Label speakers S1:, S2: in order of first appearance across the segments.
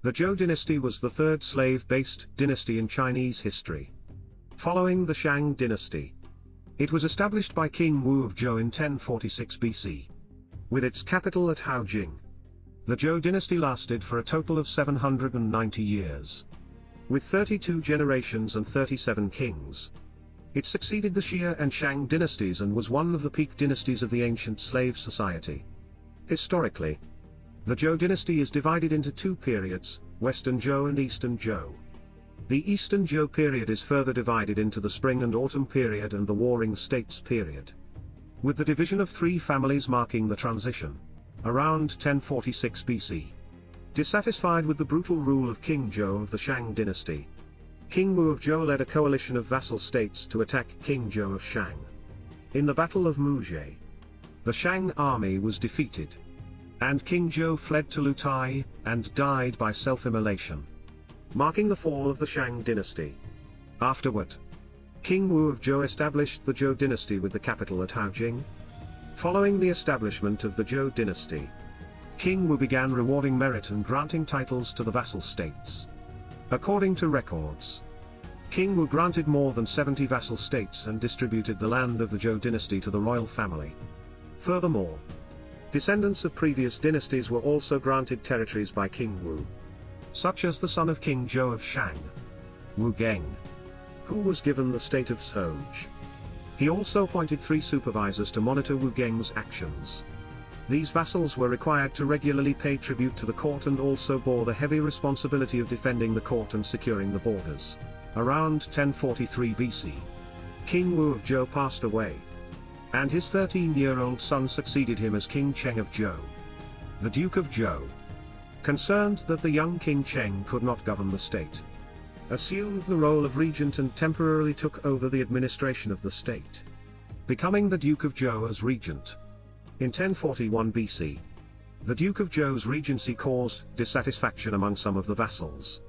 S1: The Zhou dynasty was the third slave-based dynasty in Chinese history, following the Shang dynasty. It was established by King Wu of Zhou in 1046 BC, with its capital at Haojing. The Zhou dynasty lasted for a total of 790 years, with 32 generations and 37 kings. It succeeded the Xia and Shang dynasties and was one of the peak dynasties of the ancient slave society. Historically, the Zhou dynasty is divided into two periods, Western Zhou and Eastern Zhou. The Eastern Zhou period is further divided into the Spring and Autumn period and the Warring States period, with the division of three families marking the transition. Around 1046 BC. Dissatisfied with the brutal rule of King Zhou of the Shang dynasty, King Wu of Zhou led a coalition of vassal states to attack King Zhou of Shang. In the Battle of Muzhe, the Shang army was defeated, and King Zhou fled to Lutai, and died by self-immolation, marking the fall of the Shang dynasty. Afterward, King Wu of Zhou established the Zhou dynasty with the capital at Haojing. Following the establishment of the Zhou dynasty, King Wu began rewarding merit and granting titles to the vassal states. According to records, King Wu granted more than 70 vassal states and distributed the land of the Zhou dynasty to the royal family. Furthermore, descendants of previous dynasties were also granted territories by King Wu, such as the son of King Zhou of Shang, Wu Geng, who was given the state of Zhou. He also appointed 3 supervisors to monitor Wu Geng's actions. These vassals were required to regularly pay tribute to the court and also bore the heavy responsibility of defending the court and securing the borders. Around 1043 BC, King Wu of Zhou passed away, and his 13-year-old son succeeded him as King Cheng of Zhou. The Duke of Zhou, concerned that the young King Cheng could not govern the state, assumed the role of regent and temporarily took over the administration of the state, becoming the Duke of Zhou as regent. In 1041 BC, the Duke of Zhou's regency caused dissatisfaction among some of the vassals,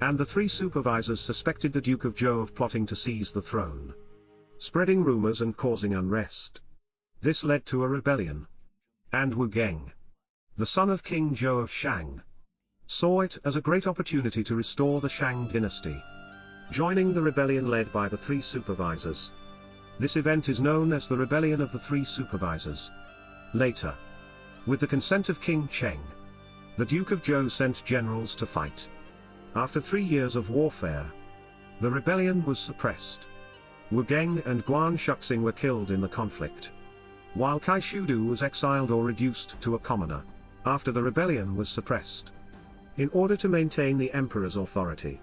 S1: and the 3 supervisors suspected the Duke of Zhou of plotting to seize the throne, spreading rumors and causing unrest. This led to a rebellion, and Wu Geng, the son of King Zhou of Shang, saw it as a great opportunity to restore the Shang dynasty, joining the rebellion led by the 3 supervisors. This event is known as the Rebellion of the 3 Supervisors. Later, with the consent of King Cheng, the Duke of Zhou sent generals to fight. After 3 years of warfare, the rebellion was suppressed. Wu Geng and Guan Shuxing were killed in the conflict, while Kai Shudu was exiled or reduced to a commoner, after the rebellion was suppressed. In order to maintain the emperor's authority,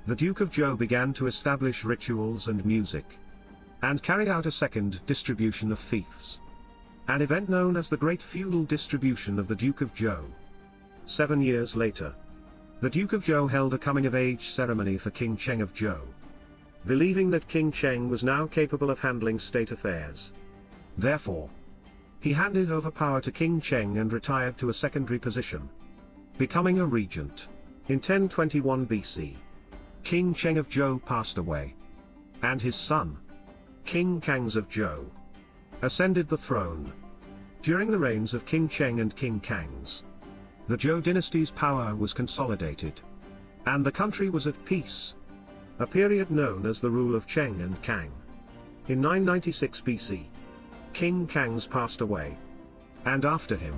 S1: the Duke of Zhou began to establish rituals and music, and carried out a second distribution of fiefs, an event known as the Great Feudal Distribution of the Duke of Zhou. 7 years later, the Duke of Zhou held a coming-of-age ceremony for King Cheng of Zhou, believing that King Cheng was now capable of handling state affairs. Therefore, he handed over power to King Cheng and retired to a secondary position, becoming a regent. In 1021 BC, King Cheng of Zhou passed away, and his son, King Kangs of Zhou, ascended the throne. During the reigns of King Cheng and King Kangs, the Zhou dynasty's power was consolidated, and the country was at peace, a period known as the rule of Cheng and Kang. In 996 BC, King Kangs passed away, and after him,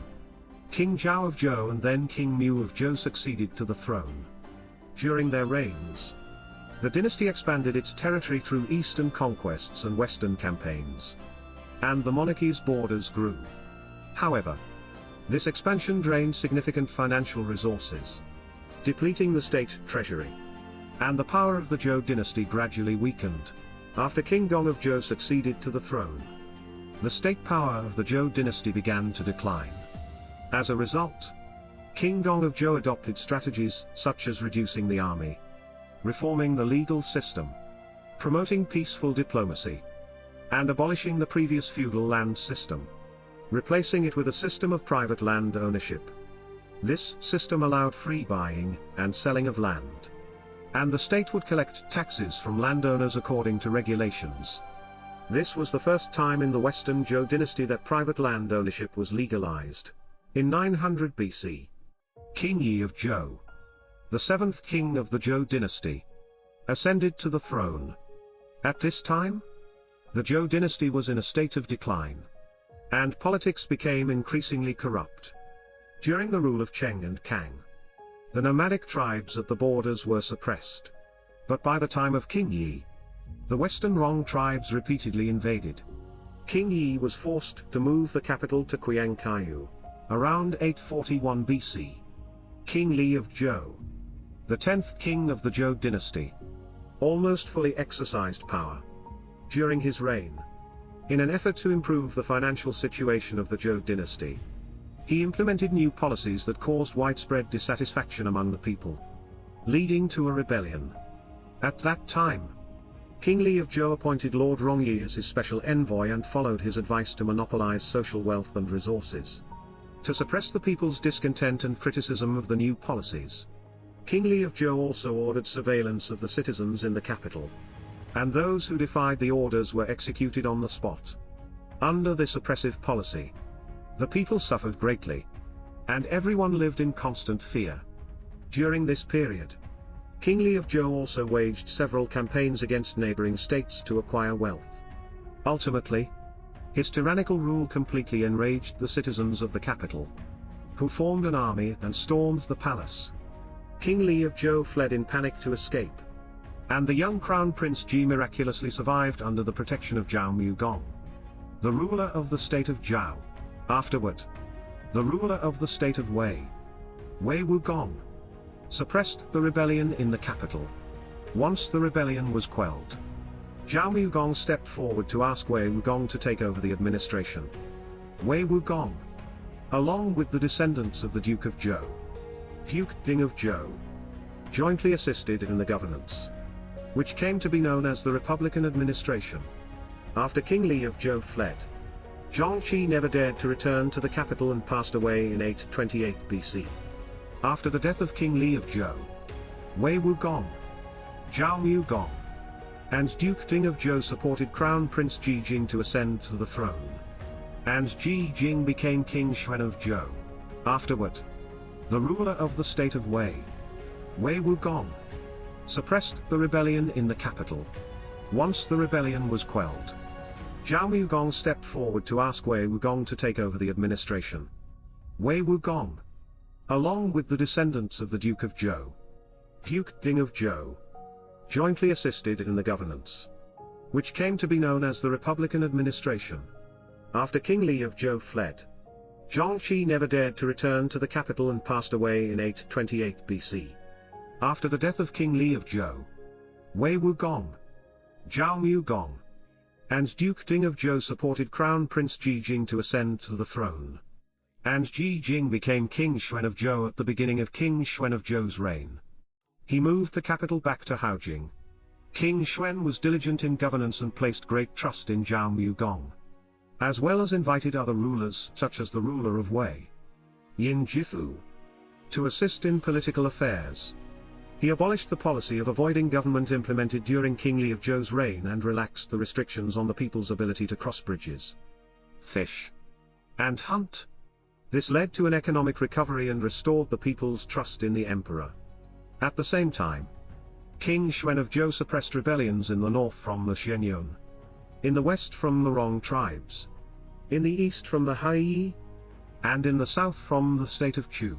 S1: King Zhao of Zhou and then King Mu of Zhou succeeded to the throne. During their reigns, the dynasty expanded its territory through eastern conquests and western campaigns, and the monarchy's borders grew. However, this expansion drained significant financial resources, depleting the state treasury, and the power of the Zhou dynasty gradually weakened. After King Gong of Zhou succeeded to the throne, the state power of the Zhou dynasty began to decline. As a result, King Gong of Zhou adopted strategies such as reducing the army, reforming the legal system, promoting peaceful diplomacy, and abolishing the previous feudal land system, replacing it with a system of private land ownership. This system allowed free buying and selling of land, and the state would collect taxes from landowners according to regulations. This was the first time in the Western Zhou dynasty that private land ownership was legalized. In 900 BC, King Yi of Zhou, the seventh king of the Zhou Dynasty, ascended to the throne. At this time, the Zhou Dynasty was in a state of decline, and politics became increasingly corrupt. During the rule of Cheng and Kang, the nomadic tribes at the borders were suppressed. But by the time of King Yi, the Western Rong tribes repeatedly invaded. King Yi was forced to move the capital to Qiangkaiyu, around 841 BC. King Li of Zhou, the 10th king of the Zhou dynasty, almost fully exercised power during his reign. In an effort to improve the financial situation of the Zhou dynasty, he implemented new policies that caused widespread dissatisfaction among the people, leading to a rebellion. At that time, King Li of Zhou appointed Lord Rongyi as his special envoy and followed his advice to monopolize social wealth and resources, to suppress the people's discontent and criticism of the new policies. King Li of Zhou also ordered surveillance of the citizens in the capital, and those who defied the orders were executed on the spot. Under this oppressive policy, the people suffered greatly, and everyone lived in constant fear. During this period, King Li of Zhou also waged several campaigns against neighboring states to acquire wealth. Ultimately, his tyrannical rule completely enraged the citizens of the capital, who formed an army and stormed the palace. King Li of Zhou fled in panic to escape, and the young crown prince Ji miraculously survived under the protection of Zhao Mugong, the ruler of the state of Zhao. Afterward, the ruler of the state of Wei Wugong, suppressed the rebellion in the capital. Once the rebellion was quelled, Zhao Mugong stepped forward to ask Wei Wugong to take over the administration. Wei Wugong, along with the descendants of the Duke of Zhou, Duke Ding of Zhou, jointly assisted in the governance, which came to be known as the Republican administration. After King Li of Zhou fled, Zhongqi never dared to return to the capital and passed away in 828 BC. After the death of King Li of Zhou, Wei Wugong, Zhao Mugong, and Duke Ding of Zhou supported Crown Prince Ji Jing to ascend to the throne, and Ji Jing became King Xuan of Zhou. Afterward, the ruler of the state of Wei Wugong, suppressed the rebellion in the capital. Once the rebellion was quelled, Zhao Mugong stepped forward to ask Wei Wugong to take over the administration. Wei Wugong, along with the descendants of the Duke of Zhou, Duke Ding of Zhou, jointly assisted in the governance, which came to be known as the Republican administration. After King Li of Zhou fled, Zhongqi never dared to return to the capital and passed away in 828 BC. After the death of King Li of Zhou, Wei Wugong, Zhao Mugong, and Duke Ding of Zhou supported Crown Prince Ji Jing to ascend to the throne, and Ji Jing became King Xuan of Zhou at the beginning of King Xuan of Zhou's reign. He moved the capital back to Haojing. King Xuan was diligent in governance and placed great trust in Zhao Mugong, as well as invited other rulers such as the ruler of Wei, Yin Jifu, to assist in political affairs. He abolished the policy of avoiding government implemented during King Li of Zhou's reign and relaxed the restrictions on the people's ability to cross bridges, fish, and hunt. This led to an economic recovery and restored the people's trust in the emperor. At the same time, King Xuan of Zhou suppressed rebellions in the north from the Xianyun, in the west from the Rong tribes, in the east from the Hai, and in the south from the state of Chu,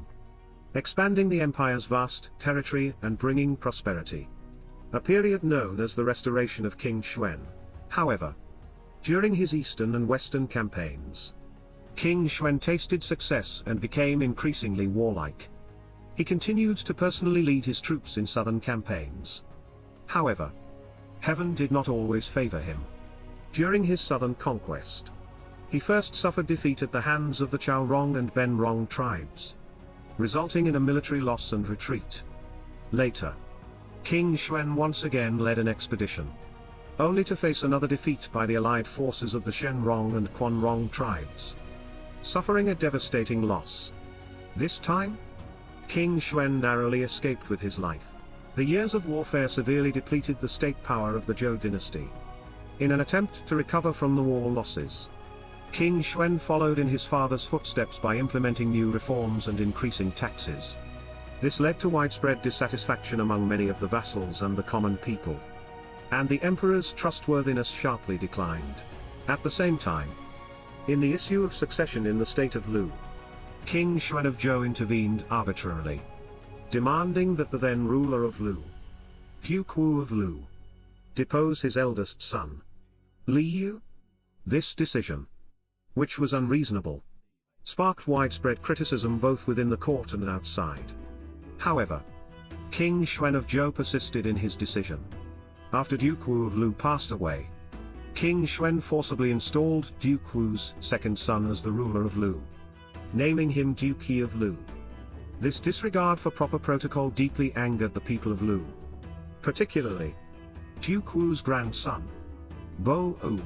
S1: expanding the empire's vast territory and bringing prosperity. A period known as the Restoration of King Xuan. However, during his eastern and western campaigns, King Xuan tasted success and became increasingly warlike. He continued to personally lead his troops in southern campaigns. However, heaven did not always favor him. During his southern conquest, he first suffered defeat at the hands of the Chao Rong and Ben Rong tribes, resulting in a military loss and retreat. Later, King Xuan once again led an expedition, only to face another defeat by the allied forces of the Shen Rong and Quan Rong tribes, suffering a devastating loss. This time, King Xuan narrowly escaped with his life. The years of warfare severely depleted the state power of the Zhou dynasty. In an attempt to recover from the war losses, King Xuan followed in his father's footsteps by implementing new reforms and increasing taxes. This led to widespread dissatisfaction among many of the vassals and the common people. And the emperor's trustworthiness sharply declined. At the same time, in the issue of succession in the state of Lu, King Xuan of Zhou intervened arbitrarily, demanding that the then ruler of Lu, Duke Wu of Lu, depose his eldest son, Li Yu. This decision, which was unreasonable, sparked widespread criticism both within the court and outside. However, King Xuan of Zhou persisted in his decision. After Duke Wu of Lu passed away, King Xuan forcibly installed Duke Wu's second son as the ruler of Lu, naming him Duke Yi of Lu. This disregard for proper protocol deeply angered the people of Lu. Particularly, Duke Wu's grandson, Bo Wu,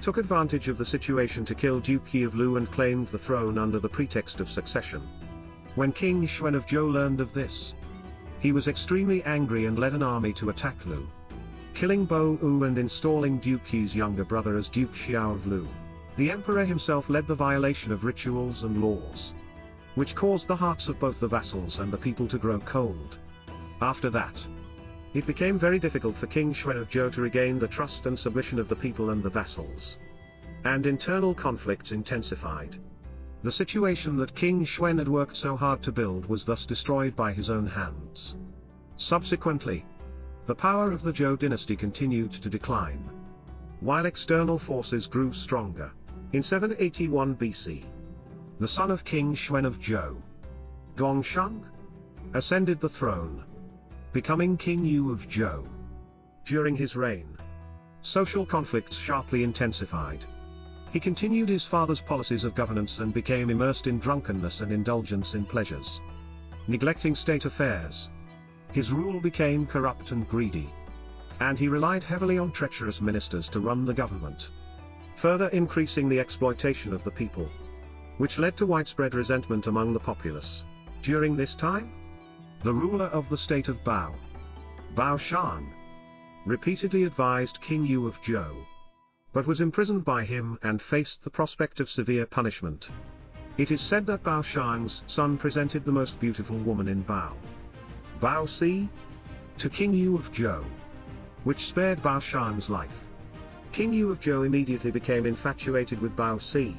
S1: took advantage of the situation to kill Duke Yi of Lu and claimed the throne under the pretext of succession. When King Xuan of Zhou learned of this, he was extremely angry and led an army to attack Lu, killing Bo Wu and installing Duke Yi's younger brother as Duke Xiao of Lu. The emperor himself led the violation of rituals and laws, which caused the hearts of both the vassals and the people to grow cold. After that, it became very difficult for King Xuan of Zhou to regain the trust and submission of the people and the vassals. And internal conflicts intensified. The situation that King Xuan had worked so hard to build was thus destroyed by his own hands. Subsequently, the power of the Zhou dynasty continued to decline, while external forces grew stronger. In 781 BC, the son of King Xuan of Zhou, Gongsheng, ascended the throne, becoming King Yu of Zhou. During his reign, social conflicts sharply intensified. He continued his father's policies of governance and became immersed in drunkenness and indulgence in pleasures, neglecting state affairs. His rule became corrupt and greedy, and he relied heavily on treacherous ministers to run the government, further increasing the exploitation of the people, which led to widespread resentment among the populace. During this time, the ruler of the state of Bao, Bao Shan, repeatedly advised King Yu of Zhou, but was imprisoned by him and faced the prospect of severe punishment. It is said that Bao Shan's son presented the most beautiful woman in Bao Si, to King Yu of Zhou, which spared Bao Shan's life. King Yu of Zhou immediately became infatuated with Bao Si,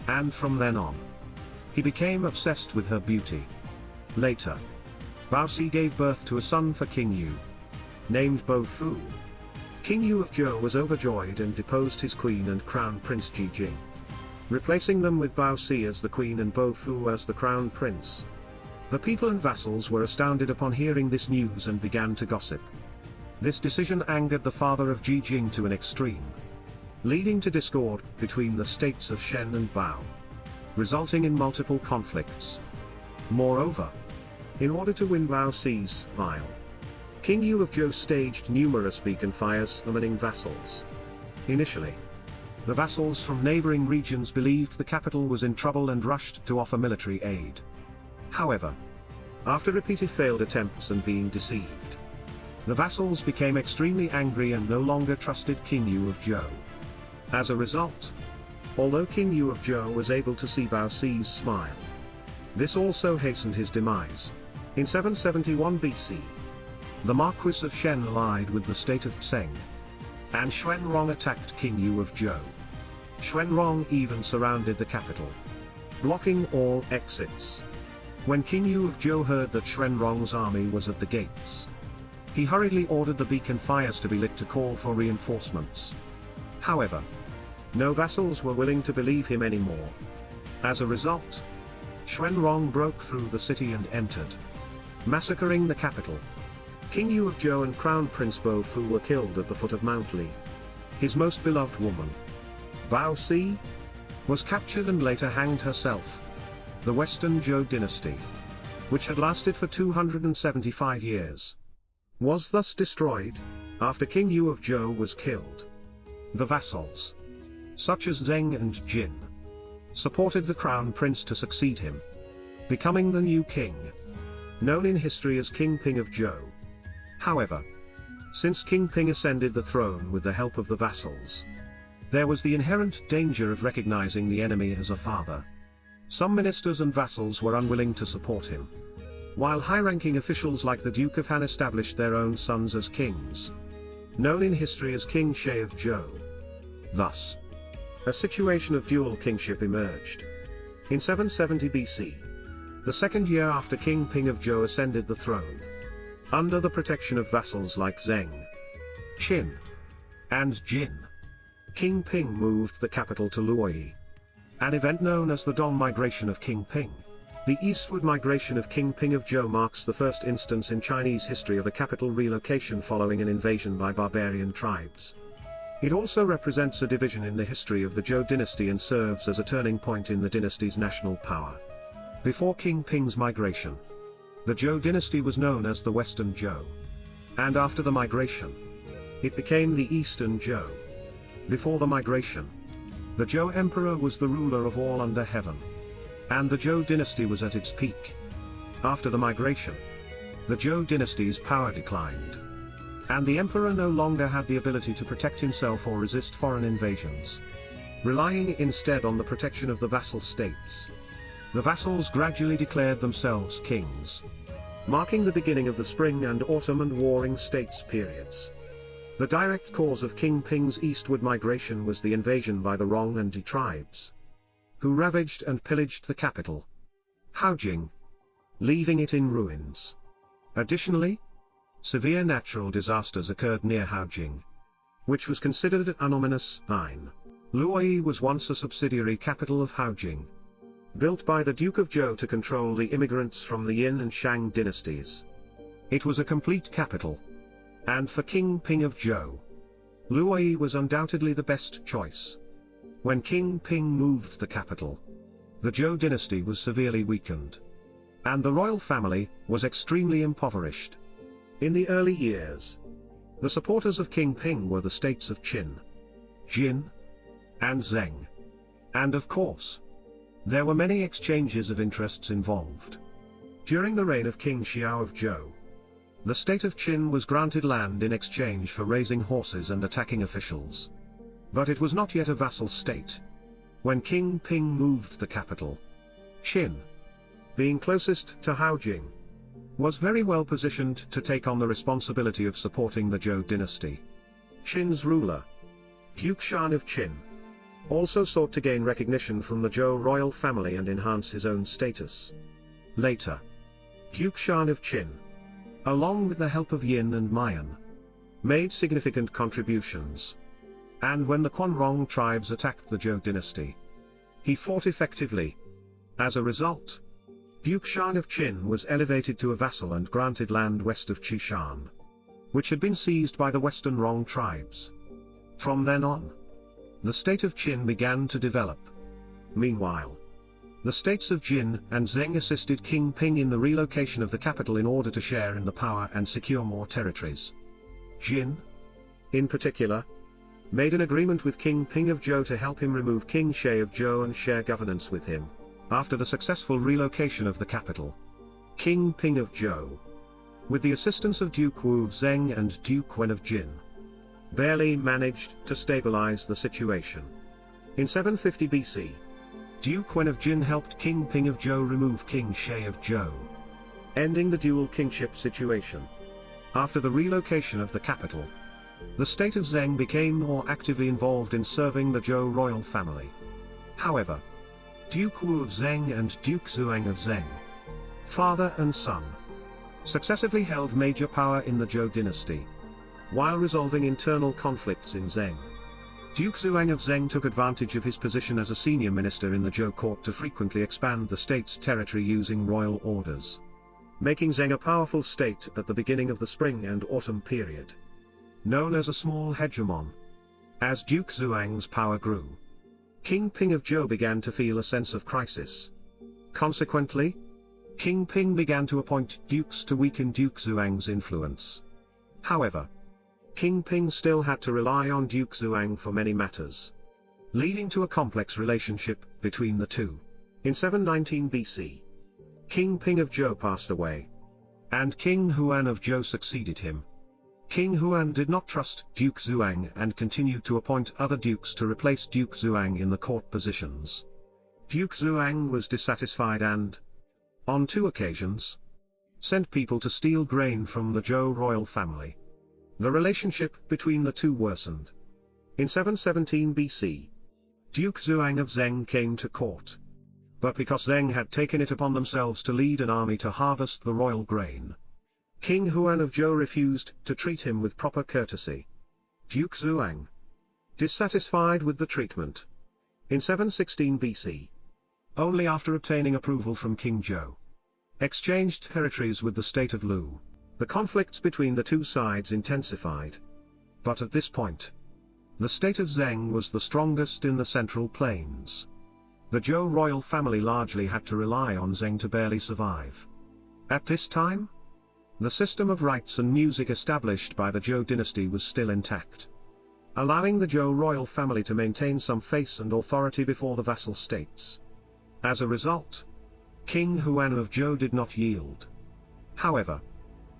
S1: and from then on, he became obsessed with her beauty. Later, Bao Si gave birth to a son for King Yu, named Bo Fu. King Yu of Zhou was overjoyed and deposed his queen and crown prince Jing, replacing them with Bao Si as the queen and Bo Fu as the crown prince. The people and vassals were astounded upon hearing this news and began to gossip. This decision angered the father of Jing to an extreme, leading to discord between the states of Shen and Bao, resulting in multiple conflicts. Moreover, in order to win Bao Si's smile, King Yu of Zhou staged numerous beacon fires summoning vassals. Initially, the vassals from neighboring regions believed the capital was in trouble and rushed to offer military aid. However, after repeated failed attempts and being deceived, the vassals became extremely angry and no longer trusted King Yu of Zhou. As a result, although King Yu of Zhou was able to see Bao Si's smile, this also hastened his demise. In 771 BC, the Marquis of Shen allied with the state of Tseng, and Xuanrong attacked King Yu of Zhou. Xuanrong even surrounded the capital, blocking all exits. When King Yu of Zhou heard that Xuanrong's army was at the gates, he hurriedly ordered the beacon fires to be lit to call for reinforcements. However, no vassals were willing to believe him anymore. As a result, Xuanrong broke through the city and entered, massacring the capital. King Yu of Zhou and Crown Prince Bo Fu were killed at the foot of Mount Li. His most beloved woman, Bao Si, was captured and later hanged herself. The Western Zhou dynasty, which had lasted for 275 years, was thus destroyed, after King Yu of Zhou was killed. The vassals, such as Zheng and Jin, supported the crown prince to succeed him, becoming the new king, known in history as King Ping of Zhou. However, since King Ping ascended the throne with the help of the vassals, there was the inherent danger of recognizing the enemy as a father. Some ministers and vassals were unwilling to support him. while high-ranking officials like the Duke of Han established their own sons as kings, known in history as King Shi of Zhou. Thus, a situation of dual kingship emerged. In 770 BC, the second year after King Ping of Zhou ascended the throne, under the protection of vassals like Zheng, Qin, and Jin, King Ping moved the capital to Luoyi, an event known as the Dong Migration of King Ping. The eastward migration of King Ping of Zhou marks the first instance in Chinese history of a capital relocation following an invasion by barbarian tribes. It also represents a division in the history of the Zhou dynasty and serves as a turning point in the dynasty's national power. Before King Ping's migration, the Zhou dynasty was known as the Western Zhou. And after the migration, it became the Eastern Zhou. Before the migration, the Zhou emperor was the ruler of all under heaven, and the Zhou dynasty was at its peak. After the migration, the Zhou dynasty's power declined, and the emperor no longer had the ability to protect himself or resist foreign invasions, relying instead on the protection of the vassal states. The vassals gradually declared themselves kings, marking the beginning of the Spring and Autumn and Warring States periods. The direct cause of King Ping's eastward migration was the invasion by the Rong and Di tribes, who ravaged and pillaged the capital, Haojing, leaving it in ruins. Additionally, severe natural disasters occurred near Haojing, which was considered an ominous sign. Luoyi was once a subsidiary capital of Haojing, built by the Duke of Zhou to control the immigrants from the Yin and Shang dynasties. It was a complete capital, and for King Ping of Zhou, Luoyi was undoubtedly the best choice. When King Ping moved the capital, the Zhou dynasty was severely weakened, and the royal family was extremely impoverished. In the early years, the supporters of King Ping were the states of Qin, Jin, and Zheng. And of course, there were many exchanges of interests involved. During the reign of King Xiao of Zhou, the state of Qin was granted land in exchange for raising horses and attacking officials. But it was not yet a vassal state. When King Ping moved the capital, Qin, being closest to Haojing, was very well positioned to take on the responsibility of supporting the Zhou dynasty. Qin's ruler, Duke Shan of Qin, also sought to gain recognition from the Zhou royal family and enhance his own status. Later, Duke Shan of Qin, along with the help of Yin and Mayan, made significant contributions. And when the Quanrong tribes attacked the Zhou dynasty, he fought effectively. As a result, Duke Shan of Qin was elevated to a vassal and granted land west of Qishan, which had been seized by the Western Rong tribes. From then on, the state of Qin began to develop. Meanwhile, the states of Jin and Zheng assisted King Ping in the relocation of the capital in order to share in the power and secure more territories. Jin, in particular, made an agreement with King Ping of Zhou to help him remove King Shi of Zhou and share governance with him. After the successful relocation of the capital, King Ping of Zhou, with the assistance of Duke Wu of Zheng and Duke Wen of Jin, barely managed to stabilize the situation. In 750 BC, Duke Wen of Jin helped King Ping of Zhou remove King Shi of Zhou, ending the dual kingship situation. After the relocation of the capital, the state of Zheng became more actively involved in serving the Zhou royal family. However, Duke Wu of Zheng and Duke Xuang of Zheng, father and son, successively held major power in the Zhou dynasty, while resolving internal conflicts in Zheng. Duke Xuang of Zheng took advantage of his position as a senior minister in the Zhou court to frequently expand the state's territory using royal orders, making Zheng a powerful state at the beginning of the Spring and Autumn period. Known as a small hegemon, as Duke Xuang's power grew, King Ping of Zhou began to feel a sense of crisis. Consequently, King Ping began to appoint dukes to weaken Duke Xuang's influence. However, King Ping still had to rely on Duke Xuang for many matters, leading to a complex relationship between the two. In 719 BC, King Ping of Zhou passed away, and King Huan of Zhou succeeded him. King Huan did not trust Duke Xuang and continued to appoint other dukes to replace Duke Xuang in the court positions. Duke Xuang was dissatisfied and, on 2 occasions, sent people to steal grain from the Zhou royal family. The relationship between the two worsened. In 717 BC, Duke Xuang of Zheng came to court. But because Zheng had taken it upon themselves to lead an army to harvest the royal grain, King Huan of Zhou refused to treat him with proper courtesy. Duke Xuang, dissatisfied with the treatment, in 716 BC, only after obtaining approval from King Zhou, exchanged territories with the state of Lu. The conflicts between the two sides intensified. But at this point, the state of Zheng was the strongest in the Central Plains. The Zhou royal family largely had to rely on Zheng to barely survive. At this time, the system of rites and music established by the Zhou dynasty was still intact, allowing the Zhou royal family to maintain some face and authority before the vassal states. As a result, King Huan of Zhou did not yield. However,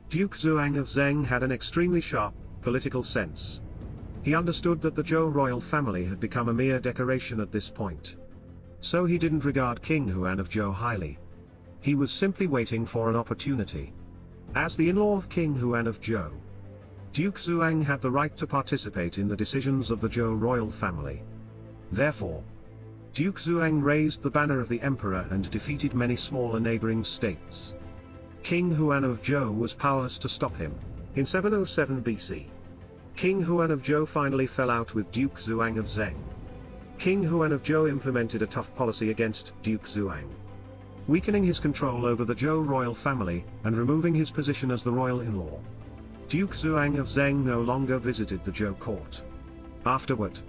S1: Duke Xuang of Zheng had an extremely sharp political sense. He understood that the Zhou royal family had become a mere decoration at this point. So he didn't regard King Huan of Zhou highly. He was simply waiting for an opportunity. As the in-law of King Huan of Zhou, Duke Xuang had the right to participate in the decisions of the Zhou royal family. Therefore, Duke Xuang raised the banner of the emperor and defeated many smaller neighboring states. King Huan of Zhou was powerless to stop him. In 707 BC, King Huan of Zhou finally fell out with Duke Xuang of Zheng. King Huan of Zhou implemented a tough policy against Duke Xuang, weakening his control over the Zhou royal family and removing his position as the royal in-law. Duke Xuang of Zheng no longer visited the Zhou court. Afterward,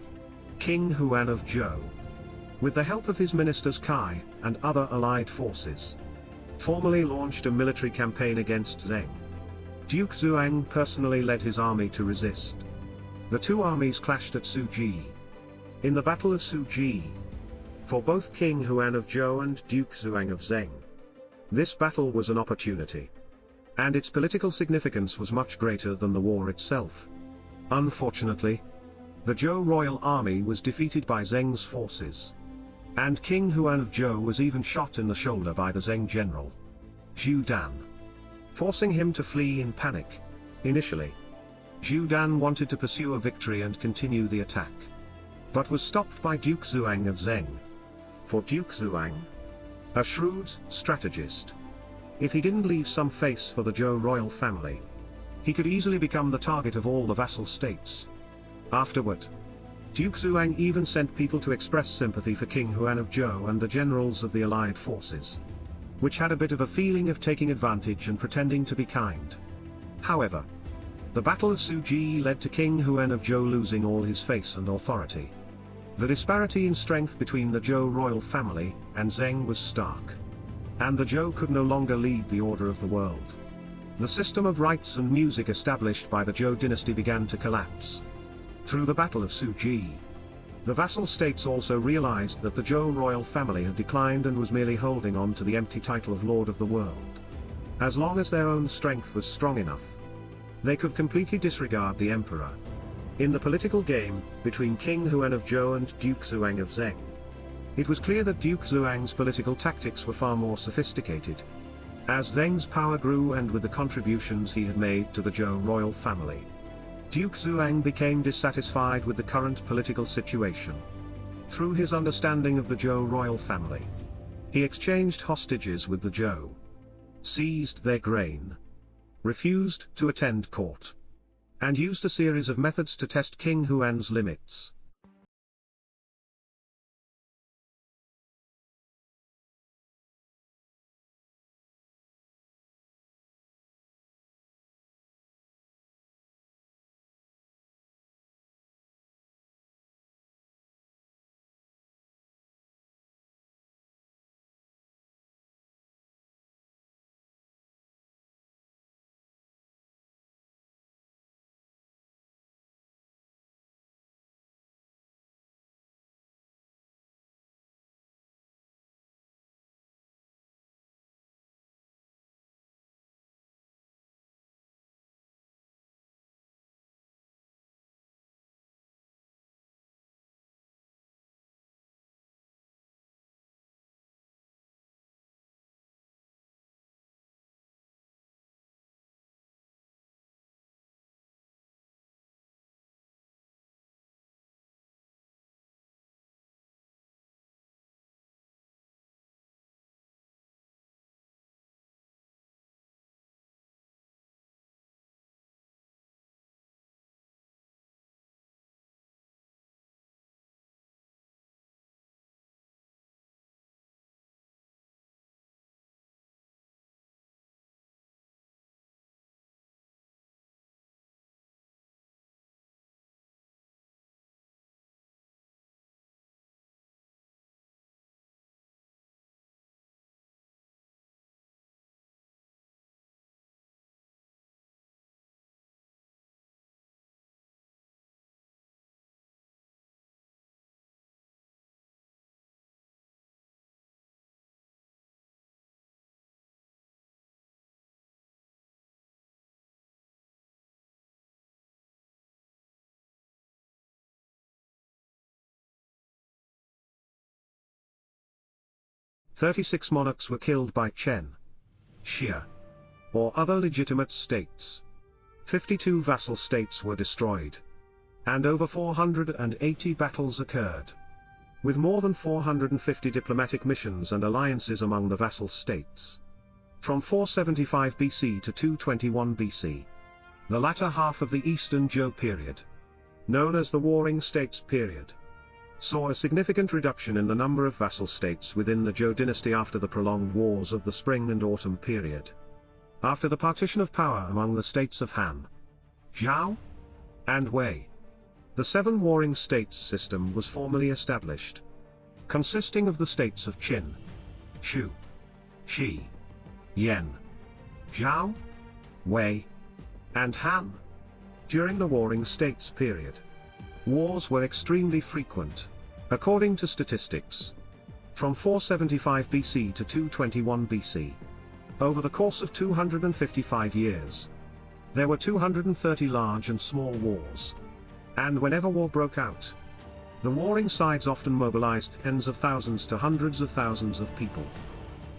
S1: King Huan of Zhou, with the help of his ministers Kai and other allied forces, formally launched a military campaign against Zheng. Duke Xuang personally led his army to resist. The two armies clashed at Suji. In the Battle of Suji, for both King Huan of Zhou and Duke Xuang of Zheng, this battle was an opportunity, and its political significance was much greater than the war itself. Unfortunately, the Zhou royal army was defeated by Zheng's forces, and King Huan of Zhou was even shot in the shoulder by the Zheng general, Zhou Dan, forcing him to flee in panic. Initially, Zhou Dan wanted to pursue a victory and continue the attack, but was stopped by Duke Xuang of Zheng. For Duke Xuang, a shrewd strategist, if he didn't leave some face for the Zhou royal family, he could easily become the target of all the vassal states. Afterward, Duke Xuang even sent people to express sympathy for King Huan of Zhou and the generals of the allied forces, which had a bit of a feeling of taking advantage and pretending to be kind. However, the Battle of Suji led to King Huan of Zhou losing all his face and authority. The disparity in strength between the Zhou royal family and Zheng was stark, and the Zhou could no longer lead the order of the world. The system of rites and music established by the Zhou dynasty began to collapse. Through the Battle of Suji, the vassal states also realized that the Zhou royal family had declined and was merely holding on to the empty title of Lord of the World. As long as their own strength was strong enough, they could completely disregard the emperor. In the political game between King Huan of Zhou and Duke Xuang of Zheng, it was clear that Duke Xuang's political tactics were far more sophisticated. As Zheng's power grew and with the contributions he had made to the Zhou royal family, Duke Xuang became dissatisfied with the current political situation. Through his understanding of the Zhou royal family, he exchanged hostages with the Zhou, seized their grain, refused to attend court, and used a series of methods to test King Huan's limits. 36 monarchs were killed by Chen, Xia, or other legitimate states. 52 vassal states were destroyed. And over 480 battles occurred, with more than 450 diplomatic missions and alliances among the vassal states. From 475 BC to 221 BC, the latter half of the Eastern Zhou period, known as the Warring States period, saw a significant reduction in the number of vassal states within the Zhou dynasty after the prolonged wars of the Spring and Autumn period. After the partition of power among the states of Han, Zhao, and Wei, the seven warring states system was formally established, consisting of the states of Qin, Shu, Qi, Yan, Zhao, Wei, and Han. During the Warring States period, wars were extremely frequent. According to statistics, from 475 BC to 221 BC, over the course of 255 years, there were 230 large and small wars. And whenever war broke out, the warring sides often mobilized tens of thousands to hundreds of thousands of people,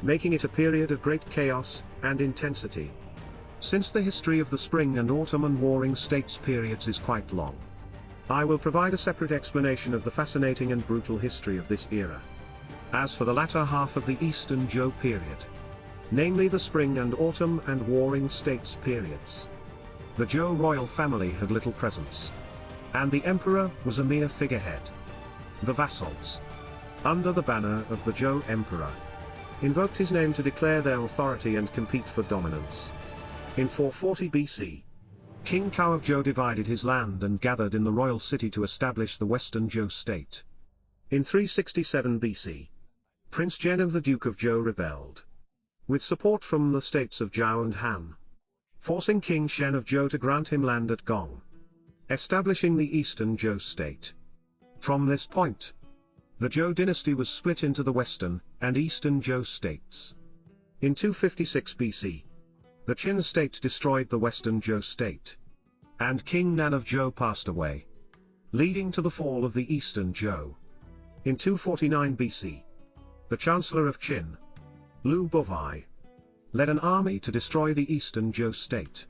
S1: making it a period of great chaos and intensity. Since the history of the Spring and Autumn and Warring States periods is quite long, I will provide a separate explanation of the fascinating and brutal history of this era. As for the latter half of the Eastern Zhou period, namely the Spring and Autumn and Warring States periods, the Zhou royal family had little presence, and the emperor was a mere figurehead. The vassals, under the banner of the Zhou emperor, invoked his name to declare their authority and compete for dominance. In 440 BC, King Cao of Zhou divided his land and gathered in the royal city to establish the Western Zhou state. In 367 BC, Prince Zhen of the Duke of Zhou rebelled, with support from the states of Zhao and Han, forcing King Shen of Zhou to grant him land at Gong, establishing the Eastern Zhou state. From this point, the Zhou dynasty was split into the Western and Eastern Zhou states. In 256 BC, the Qin state destroyed the Western Zhou state, and King Nan of Zhou passed away, leading to the fall of the Eastern Zhou. In 249 BC, the Chancellor of Qin, Liu Bovai, led an army to destroy the Eastern Zhou state.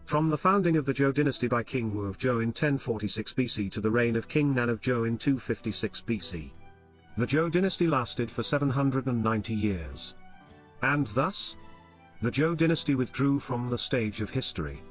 S1: From the founding of the Zhou dynasty by King Wu of Zhou in 1046 BC to the reign of King Nan of Zhou in 256 BC, the Zhou dynasty lasted for 790 years. And thus, the Zhou dynasty withdrew from the stage of history.